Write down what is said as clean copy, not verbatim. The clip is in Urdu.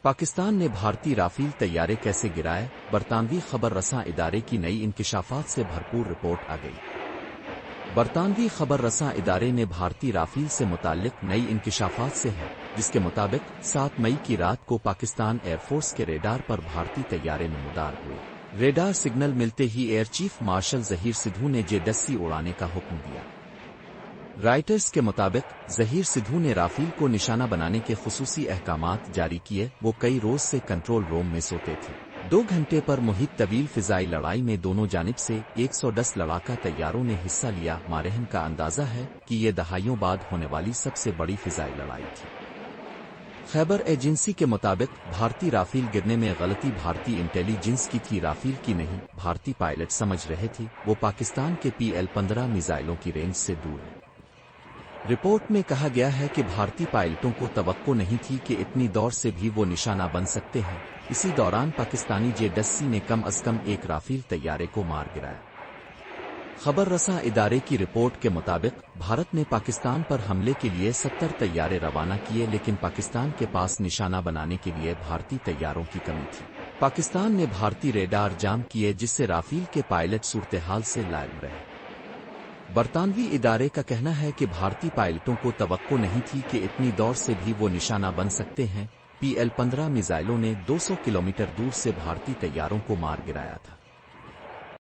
پاکستان نے بھارتی رافیل طیارے کیسے گرائے؟ برطانوی خبر رساں ادارے کی نئی انکشافات سے بھرپور رپورٹ آ گئی۔ برطانوی خبر رساں ادارے نے بھارتی رافیل سے متعلق نئی انکشافات سے ہے، جس کے مطابق 7 مئی کی رات کو پاکستان ایئر فورس کے ریڈار پر بھارتی طیارے نمودار ہوئے۔ ریڈار سگنل ملتے ہی air chief marshal Zaheer Sidhu نے J-10C اڑانے کا حکم دیا۔ رائٹرز کے مطابق ظہیر سدھو نے رافیل کو نشانہ بنانے کے خصوصی احکامات جاری کیے۔ وہ کئی روز سے کنٹرول روم میں سوتے تھے۔ 2 گھنٹے پر محیط طویل فضائی لڑائی میں دونوں جانب سے 110 لڑاکا طیاروں نے حصہ لیا۔ مارہن کا اندازہ ہے کہ یہ دہائیوں بعد ہونے والی سب سے بڑی فضائی لڑائی تھی۔ خیبر ایجنسی کے مطابق بھارتی رافیل گرنے میں غلطی بھارتی انٹیلی جنس کی تھی، رافیل کی نہیں۔ بھارتی پائلٹ سمجھ رہے تھے وہ پاکستان کے PL-15 میزائلوں کی رینج سے دور ہے۔ رپورٹ میں کہا گیا ہے کہ بھارتی پائلٹوں کو توقع نہیں تھی کہ اتنی دور سے بھی وہ نشانہ بن سکتے ہیں۔ اسی دوران پاکستانی J-10C نے کم از کم ایک رافیل طیارے کو مار گرایا۔ خبر رساں ادارے کی رپورٹ کے مطابق بھارت نے پاکستان پر حملے کے لیے 70 طیارے روانہ کیے، لیکن پاکستان کے پاس نشانہ بنانے کے لیے بھارتی طیاروں کی کمی تھی۔ پاکستان نے بھارتی ریڈار جام کیے، جس سے رافیل کے پائلٹ صورتحال سے لائب رہے۔ برطانوی ادارے کا کہنا ہے کہ بھارتی پائلٹوں کو توقع نہیں تھی کہ اتنی دور سے بھی وہ نشانہ بن سکتے ہیں۔ PL-15 میزائلوں نے 200 کلومیٹر دور سے بھارتی طیاروں کو مار گرایا تھا۔